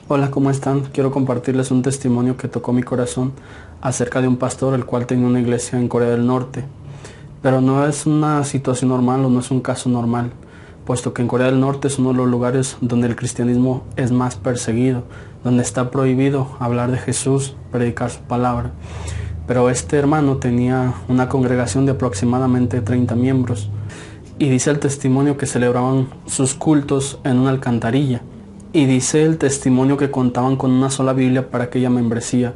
Hola, ¿cómo están? Quiero compartirles un testimonio que tocó mi corazón acerca de un pastor el cual tenía una iglesia en Corea del Norte. Pero no es una situación normal o no es un caso normal, puesto que en Corea del Norte es uno de los lugares donde el cristianismo es más perseguido, donde está prohibido hablar de Jesús, predicar su palabra. Pero este hermano tenía una congregación de aproximadamente 30 miembros y dice el testimonio que celebraban sus cultos en una alcantarilla. Y dice el testimonio que contaban con una sola Biblia para aquella membresía.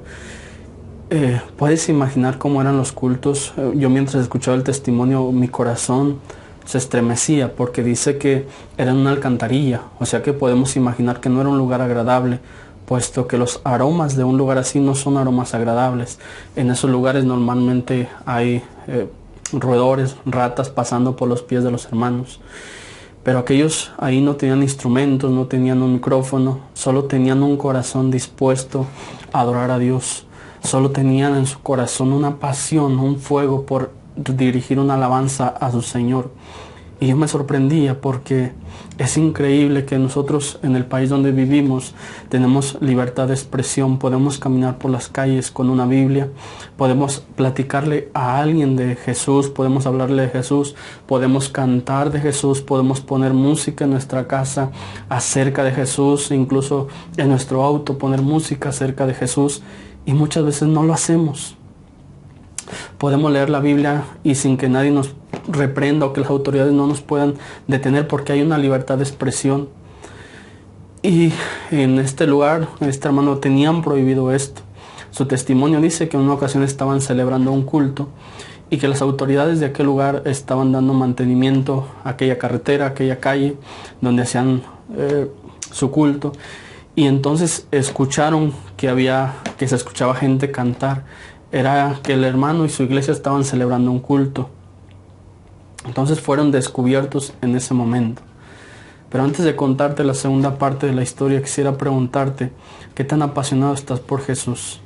¿Puedes imaginar cómo eran los cultos? Yo mientras escuchaba el testimonio, mi corazón se estremecía porque dice que era en una alcantarilla. O sea que podemos imaginar que no era un lugar agradable, puesto que los aromas de un lugar así no son aromas agradables. En esos lugares normalmente hay roedores, ratas pasando por los pies de los hermanos. Pero aquellos ahí no tenían instrumentos, no tenían un micrófono, solo tenían un corazón dispuesto a adorar a Dios. Solo tenían en su corazón una pasión, un fuego por dirigir una alabanza a su Señor. Y yo me sorprendía porque es increíble que nosotros en el país donde vivimos tenemos libertad de expresión, podemos caminar por las calles con una Biblia, podemos platicarle a alguien de Jesús, podemos hablarle de Jesús, podemos cantar de Jesús, podemos poner música en nuestra casa acerca de Jesús, incluso en nuestro auto poner música acerca de Jesús, y muchas veces no lo hacemos. Podemos leer la Biblia y sin que nadie nos reprenda o que las autoridades no nos puedan detener porque hay una libertad de expresión. Y en este lugar, este hermano tenían prohibido esto. Su testimonio dice que en una ocasión estaban celebrando un culto y que las autoridades de aquel lugar estaban dando mantenimiento a aquella carretera, a aquella calle donde hacían su culto. Y entonces escucharon que se escuchaba gente cantar. Era que el hermano y su iglesia estaban celebrando un culto. Entonces fueron descubiertos en ese momento. Pero antes de contarte la segunda parte de la historia, quisiera preguntarte, ¿qué tan apasionado estás por Jesús?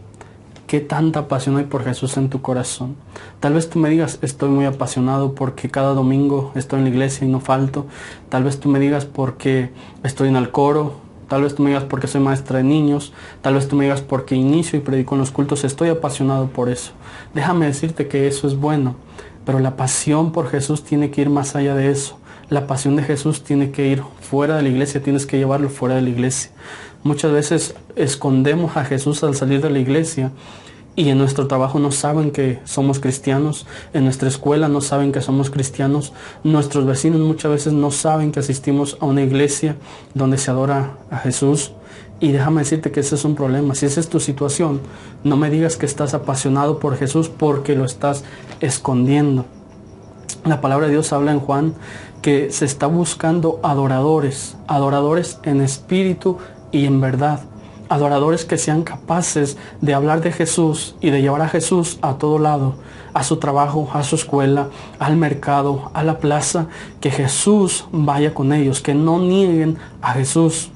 ¿Qué tanta pasión hay por Jesús en tu corazón? Tal vez tú me digas, estoy muy apasionado porque cada domingo estoy en la iglesia y no falto. Tal vez tú me digas porque estoy en el coro. Tal vez tú me digas porque soy maestra de niños. Tal vez tú me digas porque inicio y predico en los cultos. Estoy apasionado por eso. Déjame decirte que eso es bueno. Pero la pasión por Jesús tiene que ir más allá de eso. La pasión de Jesús tiene que ir fuera de la iglesia. Tienes que llevarlo fuera de la iglesia. Muchas veces escondemos a Jesús al salir de la iglesia. Y en nuestro trabajo no saben que somos cristianos, en nuestra escuela no saben que somos cristianos, nuestros vecinos muchas veces no saben que asistimos a una iglesia donde se adora a Jesús. Y déjame decirte que ese es un problema. Si esa es tu situación, no me digas que estás apasionado por Jesús porque lo estás escondiendo. La palabra de Dios habla en Juan que se está buscando adoradores en espíritu y en verdad. Adoradores que sean capaces de hablar de Jesús y de llevar a Jesús a todo lado, a su trabajo, a su escuela, al mercado, a la plaza, que Jesús vaya con ellos, que no nieguen a Jesús.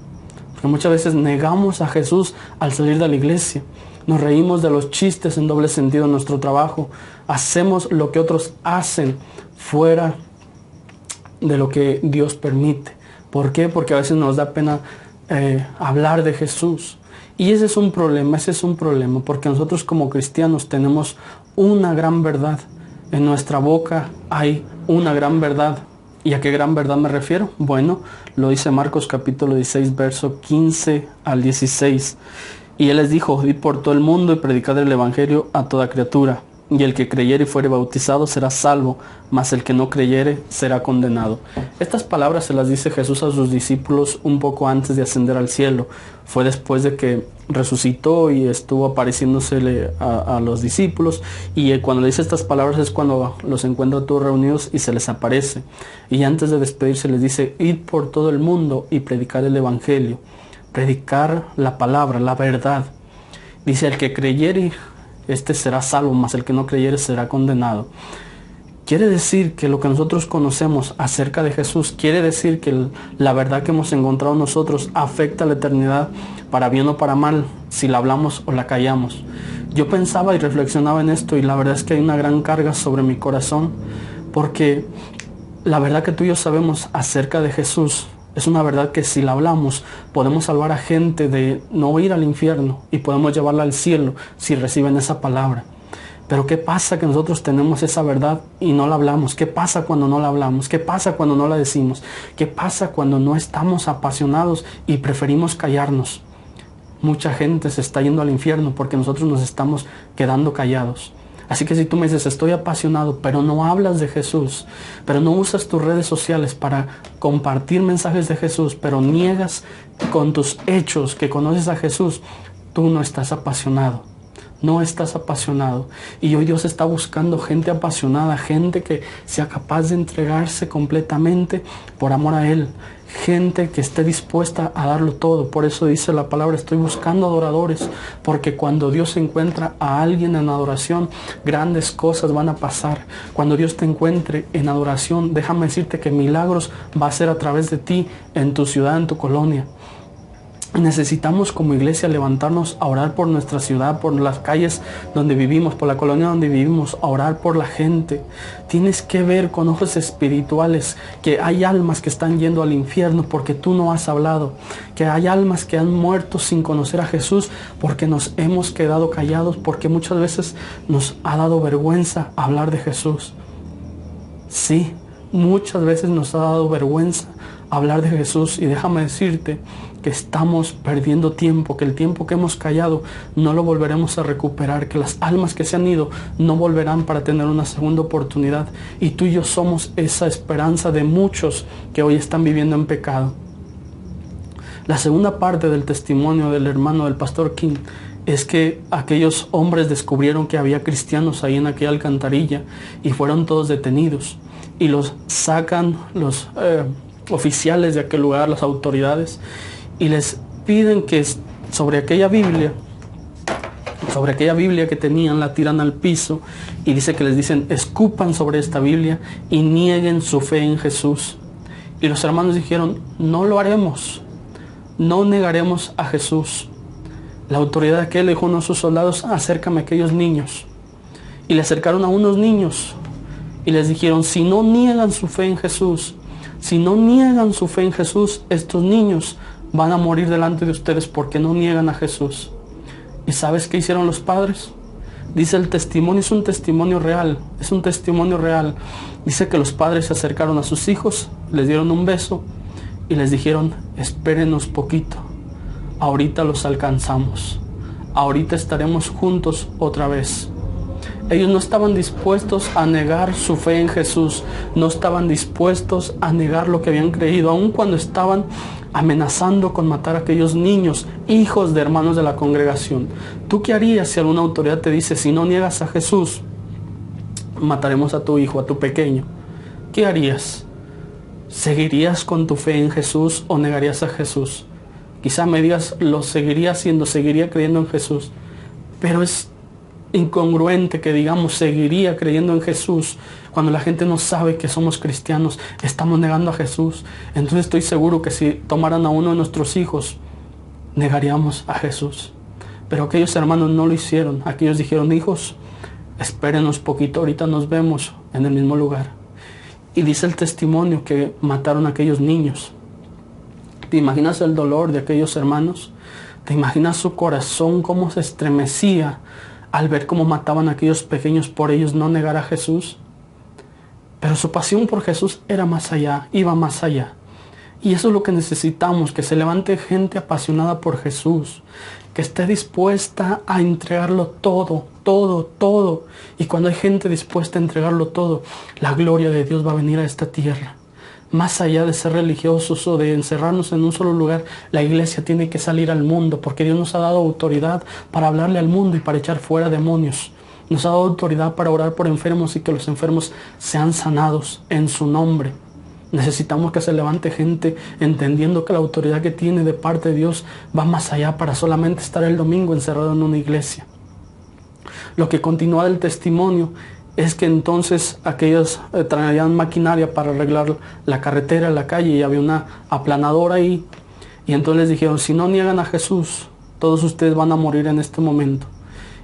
Porque muchas veces negamos a Jesús al salir de la iglesia. Nos reímos de los chistes en doble sentido en nuestro trabajo. Hacemos lo que otros hacen fuera de lo que Dios permite. ¿Por qué? Porque a veces nos da pena hablar de Jesús. Y ese es un problema, porque nosotros como cristianos tenemos una gran verdad. En nuestra boca hay una gran verdad. ¿Y a qué gran verdad me refiero? Bueno, lo dice Marcos capítulo 16, verso 15 al 16. Y él les dijo, id por todo el mundo y predicad el evangelio a toda criatura. Y el que creyere y fuere bautizado será salvo, mas el que no creyere será condenado. Estas palabras se las dice Jesús a sus discípulos un poco antes de ascender al cielo. Fue después de que resucitó y estuvo apareciéndosele a los discípulos. Y cuando le dice estas palabras es cuando los encuentra todos reunidos y se les aparece. Y antes de despedirse les dice, id por todo el mundo y predicar el evangelio. Predicar la palabra, la verdad. Dice, el que creyere este será salvo, mas el que no creyere será condenado. Quiere decir que lo que nosotros conocemos acerca de Jesús, quiere decir que la verdad que hemos encontrado nosotros afecta a la eternidad para bien o para mal, si la hablamos o la callamos. Yo pensaba y reflexionaba en esto y la verdad es que hay una gran carga sobre mi corazón, porque la verdad que tú y yo sabemos acerca de Jesús Es una verdad que si la hablamos, podemos salvar a gente de no ir al infierno y podemos llevarla al cielo si reciben esa palabra. Pero ¿qué pasa que nosotros tenemos esa verdad y no la hablamos? ¿Qué pasa cuando no la hablamos? ¿Qué pasa cuando no la decimos? ¿Qué pasa cuando no estamos apasionados y preferimos callarnos? Mucha gente se está yendo al infierno porque nosotros nos estamos quedando callados. Así que si tú me dices, estoy apasionado, pero no hablas de Jesús, pero no usas tus redes sociales para compartir mensajes de Jesús, pero niegas con tus hechos que conoces a Jesús, tú no estás apasionado. No estás apasionado. Y hoy Dios está buscando gente apasionada, gente que sea capaz de entregarse completamente por amor a Él. Gente que esté dispuesta a darlo todo. Por eso dice la palabra, estoy buscando adoradores. Porque cuando Dios encuentra a alguien en adoración, grandes cosas van a pasar. Cuando Dios te encuentre en adoración, déjame decirte que milagros va a ser a través de ti, en tu ciudad, en tu colonia. Necesitamos como iglesia levantarnos a orar por nuestra ciudad, por las calles donde vivimos, por la colonia donde vivimos, a orar por la gente. Tienes que ver con ojos espirituales que hay almas que están yendo al infierno porque tú no has hablado, que hay almas que han muerto sin conocer a Jesús porque nos hemos quedado callados, porque muchas veces nos ha dado vergüenza hablar de Jesús. Sí, muchas veces nos ha dado vergüenza hablar de Jesús, y déjame decirte que estamos perdiendo tiempo, que el tiempo que hemos callado no lo volveremos a recuperar, que las almas que se han ido no volverán para tener una segunda oportunidad, y tú y yo somos esa esperanza de muchos que hoy están viviendo en pecado. La segunda parte del testimonio del hermano del pastor King es que aquellos hombres descubrieron que había cristianos ahí en aquella alcantarilla y fueron todos detenidos y los sacan los oficiales de aquel lugar, las autoridades, y les piden que sobre aquella Biblia que tenían, la tiran al piso, y dice que les dicen, escupan sobre esta Biblia y nieguen su fe en Jesús. Y los hermanos dijeron, no lo haremos, no negaremos a Jesús. La autoridad de aquel le dijo a uno de sus soldados, acércame a aquellos niños. Y le acercaron a unos niños y les dijeron, si no niegan su fe en Jesús, si no niegan su fe en Jesús, estos niños van a morir delante de ustedes porque no niegan a Jesús. ¿Y sabes qué hicieron los padres? Dice el testimonio, es un testimonio real, es un testimonio real. Dice que los padres se acercaron a sus hijos, les dieron un beso y les dijeron, espérenos poquito, ahorita los alcanzamos, ahorita estaremos juntos otra vez. Ellos no estaban dispuestos a negar su fe en Jesús, no estaban dispuestos a negar lo que habían creído, aun cuando estaban amenazando con matar a aquellos niños, hijos de hermanos de la congregación. ¿Tú qué harías si alguna autoridad te dice, si no niegas a Jesús, mataremos a tu hijo, a tu pequeño? ¿Qué harías? ¿Seguirías con tu fe en Jesús o negarías a Jesús? Quizá me digas, lo seguiría haciendo, seguiría creyendo en Jesús, pero es incongruente que digamos seguiría creyendo en Jesús cuando la gente no sabe que somos cristianos, estamos negando a Jesús. Entonces estoy seguro que si tomaran a uno de nuestros hijos, negaríamos a Jesús. Pero aquellos hermanos no lo hicieron. Aquellos dijeron, hijos, espérenos poquito, ahorita nos vemos en el mismo lugar. Y dice el testimonio que mataron a aquellos niños. ¿Te imaginas el dolor de aquellos hermanos? ¿Te imaginas su corazón cómo se estremecía al ver cómo mataban a aquellos pequeños por ellos no negar a Jesús? Pero su pasión por Jesús era más allá, iba más allá. Y eso es lo que necesitamos, que se levante gente apasionada por Jesús, que esté dispuesta a entregarlo todo, todo, todo. Y cuando hay gente dispuesta a entregarlo todo, la gloria de Dios va a venir a esta tierra. Más allá de ser religiosos o de encerrarnos en un solo lugar, la iglesia tiene que salir al mundo, porque Dios nos ha dado autoridad para hablarle al mundo y para echar fuera demonios. Nos ha dado autoridad para orar por enfermos y que los enfermos sean sanados en su nombre. Necesitamos que se levante gente entendiendo que la autoridad que tiene de parte de Dios va más allá para solamente estar el domingo encerrado en una iglesia. Lo que continúa del testimonio es que entonces aquellos traían maquinaria para arreglar la carretera, la calle, y había una aplanadora ahí. Y entonces les dijeron, si no niegan a Jesús, todos ustedes van a morir en este momento.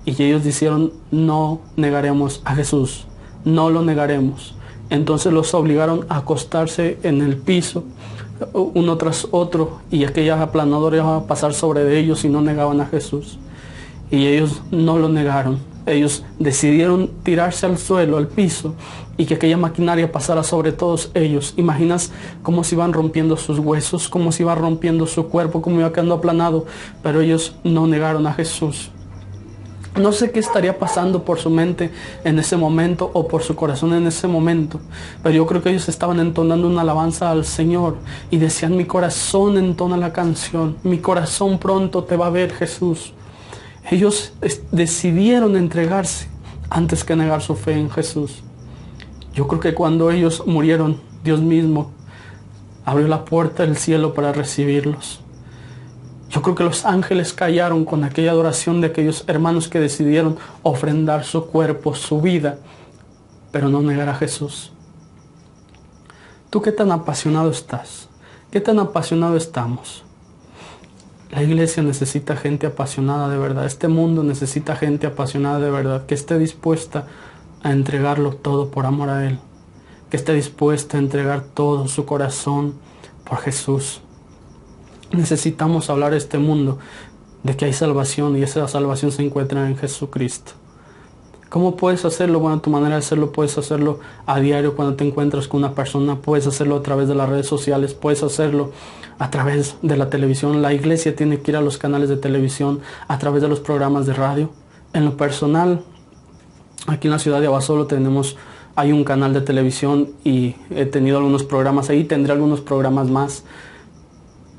Y ellos dijeron, no negaremos a Jesús, no lo negaremos. Entonces los obligaron a acostarse en el piso, uno tras otro, y aquella aplanadora iba a pasar sobre ellos y no negaban a Jesús. Y ellos no lo negaron. Ellos decidieron tirarse al suelo, al piso, y que aquella maquinaria pasara sobre todos ellos. Imaginas cómo se iban rompiendo sus huesos, cómo se iba rompiendo su cuerpo, cómo iba quedando aplanado, pero ellos no negaron a Jesús. No sé qué estaría pasando por su mente en ese momento o por su corazón en ese momento, pero yo creo que ellos estaban entonando una alabanza al Señor y decían: mi corazón entona la canción, mi corazón pronto te va a ver, Jesús. Ellos decidieron entregarse antes que negar su fe en Jesús. Yo creo que cuando ellos murieron, Dios mismo abrió la puerta del cielo para recibirlos. Yo creo que los ángeles callaron con aquella adoración de aquellos hermanos que decidieron ofrendar su cuerpo, su vida, pero no negar a Jesús. ¿Tú qué tan apasionado estás? ¿Qué tan apasionado estamos? La iglesia necesita gente apasionada de verdad. Este mundo necesita gente apasionada de verdad, que esté dispuesta a entregarlo todo por amor a Él, que esté dispuesta a entregar todo su corazón por Jesús. Necesitamos hablar a este mundo de que hay salvación, y esa salvación se encuentra en Jesucristo. ¿Cómo puedes hacerlo? Bueno, tu manera de hacerlo, puedes hacerlo a diario cuando te encuentras con una persona, puedes hacerlo a través de las redes sociales, puedes hacerlo a través de la televisión. La iglesia tiene que ir a los canales de televisión, a través de los programas de radio. En lo personal, aquí en la ciudad de Abasolo hay un canal de televisión y he tenido algunos programas ahí, tendré algunos programas más.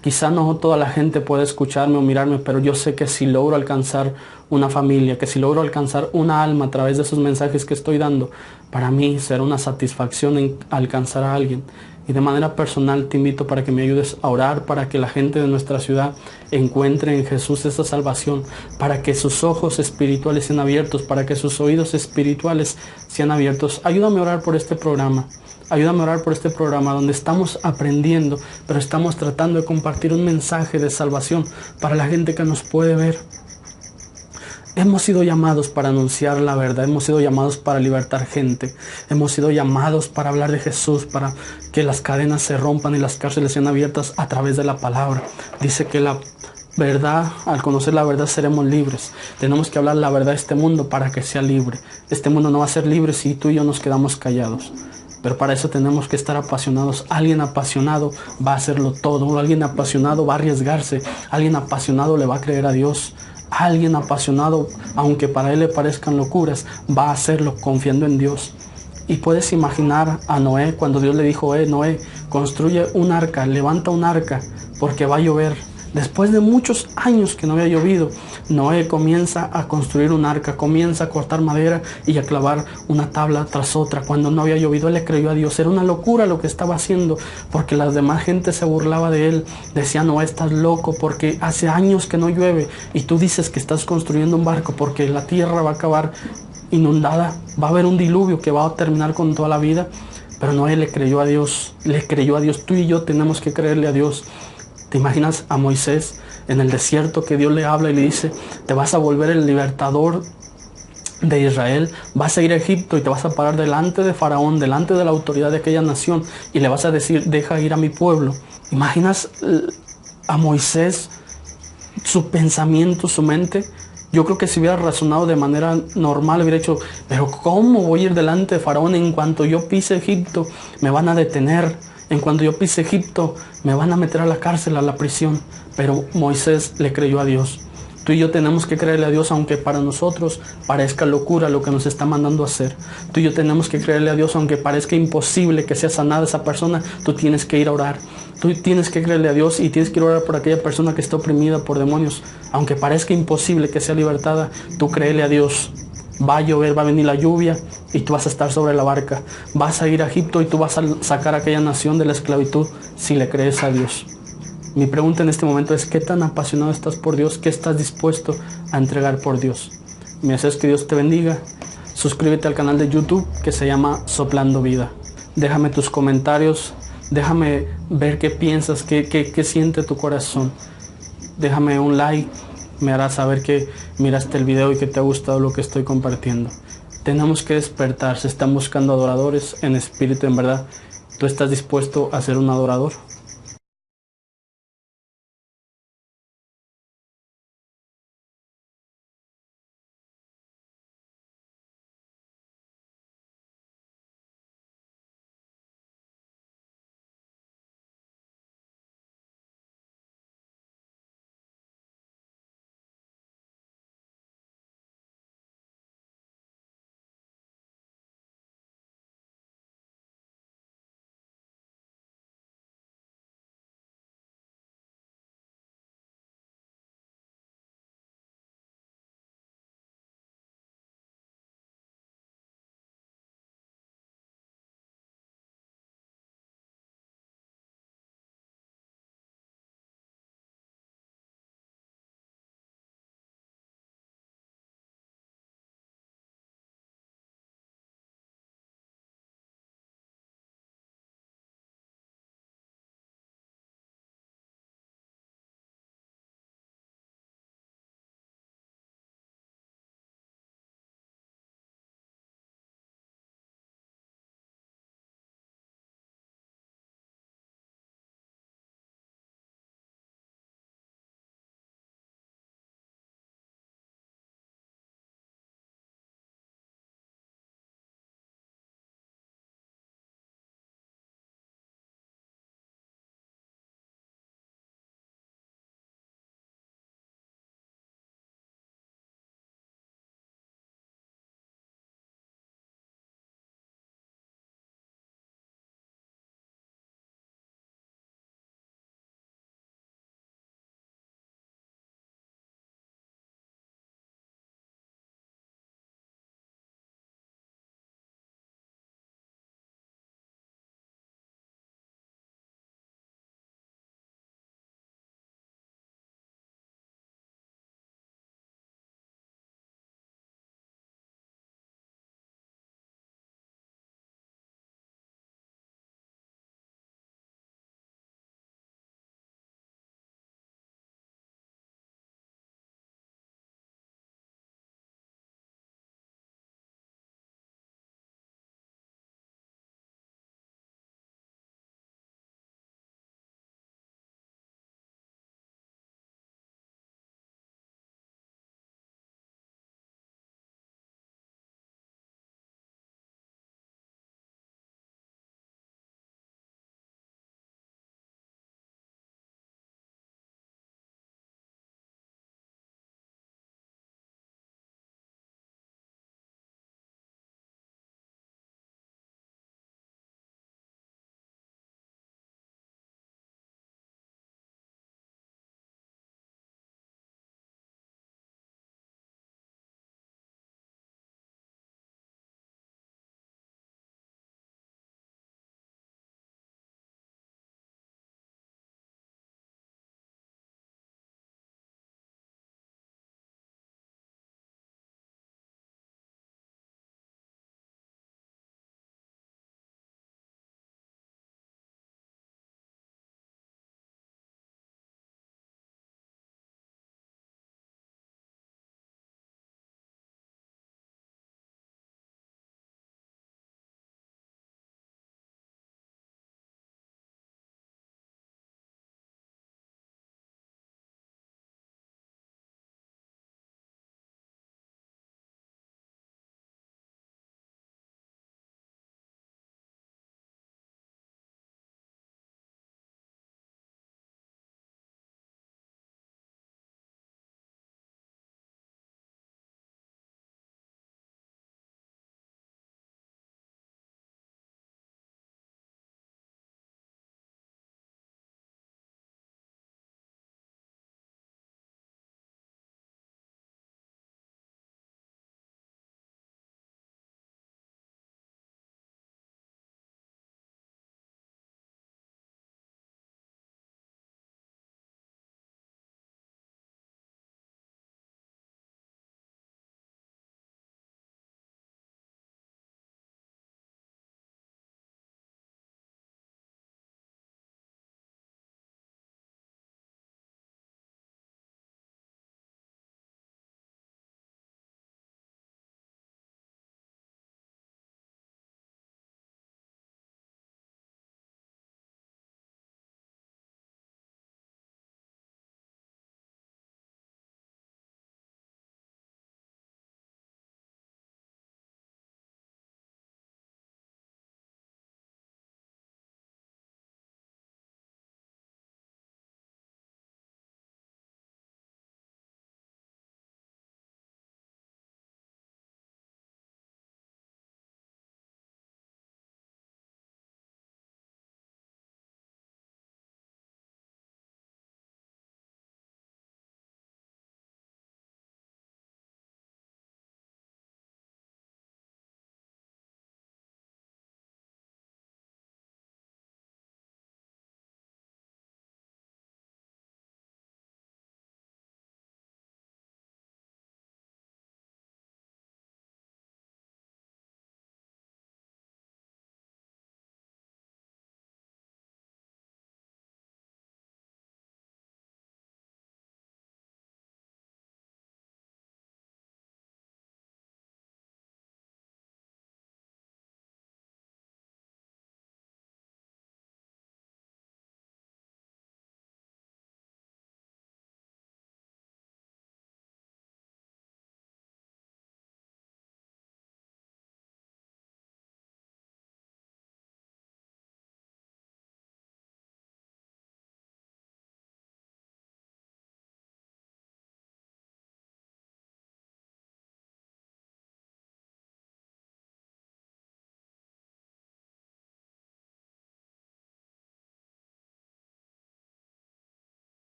Quizá no toda la gente puede escucharme o mirarme, pero yo sé que si logro alcanzar una familia, que si logro alcanzar una alma a través de esos mensajes que estoy dando, para mí será una satisfacción en alcanzar a alguien. Y de manera personal te invito para que me ayudes a orar para que la gente de nuestra ciudad encuentre en Jesús esa salvación, para que sus ojos espirituales sean abiertos, para que sus oídos espirituales sean abiertos. Ayúdame a orar por este programa. Ayúdame a orar por este programa donde estamos aprendiendo, pero estamos tratando de compartir un mensaje de salvación para la gente que nos puede ver. Hemos sido llamados para anunciar la verdad, hemos sido llamados para libertar gente, hemos sido llamados para hablar de Jesús, para que las cadenas se rompan y las cárceles sean abiertas a través de la palabra. Dice que la verdad, al conocer la verdad seremos libres. Tenemos que hablar la verdad a este mundo para que sea libre. Este mundo no va a ser libre si tú y yo nos quedamos callados. Pero para eso tenemos que estar apasionados. Alguien apasionado va a hacerlo todo. Alguien apasionado va a arriesgarse. Alguien apasionado le va a creer a Dios. Alguien apasionado, aunque para él le parezcan locuras, va a hacerlo confiando en Dios. Y puedes imaginar a Noé cuando Dios le dijo: Noé, construye un arca, levanta un arca, porque va a llover. Después de muchos años que no había llovido, Noé comienza a construir un arca, comienza a cortar madera y a clavar una tabla tras otra. Cuando no había llovido, él le creyó a Dios. Era una locura lo que estaba haciendo, porque la demás gente se burlaba de él. Decía: Noé, estás loco, porque hace años que no llueve y tú dices que estás construyendo un barco porque la tierra va a acabar inundada, va a haber un diluvio que va a terminar con toda la vida. Pero Noé le creyó a Dios, le creyó a Dios. Tú y yo tenemos que creerle a Dios. ¿Te imaginas a Moisés en el desierto, que Dios le habla y le dice: te vas a volver el libertador de Israel, vas a ir a Egipto y te vas a parar delante de Faraón, delante de la autoridad de aquella nación, y le vas a decir: deja ir a mi pueblo? ¿Imaginas a Moisés, su pensamiento, su mente? Yo creo que si hubiera razonado de manera normal, hubiera dicho: pero ¿cómo voy a ir delante de Faraón? En cuanto yo pise Egipto, me van a detener. En cuanto yo pise Egipto, me van a meter a la cárcel, a la prisión. Pero Moisés le creyó a Dios. Tú y yo tenemos que creerle a Dios, aunque para nosotros parezca locura lo que nos está mandando a hacer. Tú y yo tenemos que creerle a Dios, aunque parezca imposible que sea sanada esa persona. Tú tienes que ir a orar. Tú tienes que creerle a Dios y tienes que ir a orar por aquella persona que está oprimida por demonios. Aunque parezca imposible que sea libertada, tú créele a Dios. Va a llover, va a venir la lluvia y tú vas a estar sobre la barca. Vas a ir a Egipto y tú vas a sacar a aquella nación de la esclavitud si le crees a Dios. Mi pregunta en este momento es: ¿qué tan apasionado estás por Dios? ¿Qué estás dispuesto a entregar por Dios? Me deseas que Dios te bendiga. Suscríbete al canal de YouTube que se llama Soplando Vida. Déjame tus comentarios. Déjame ver qué piensas, qué siente tu corazón. Déjame un like. Me hará saber que miraste el video y que te ha gustado lo que estoy compartiendo. Tenemos que despertar. Se están buscando adoradores en espíritu, en verdad. ¿Tú estás dispuesto a ser un adorador?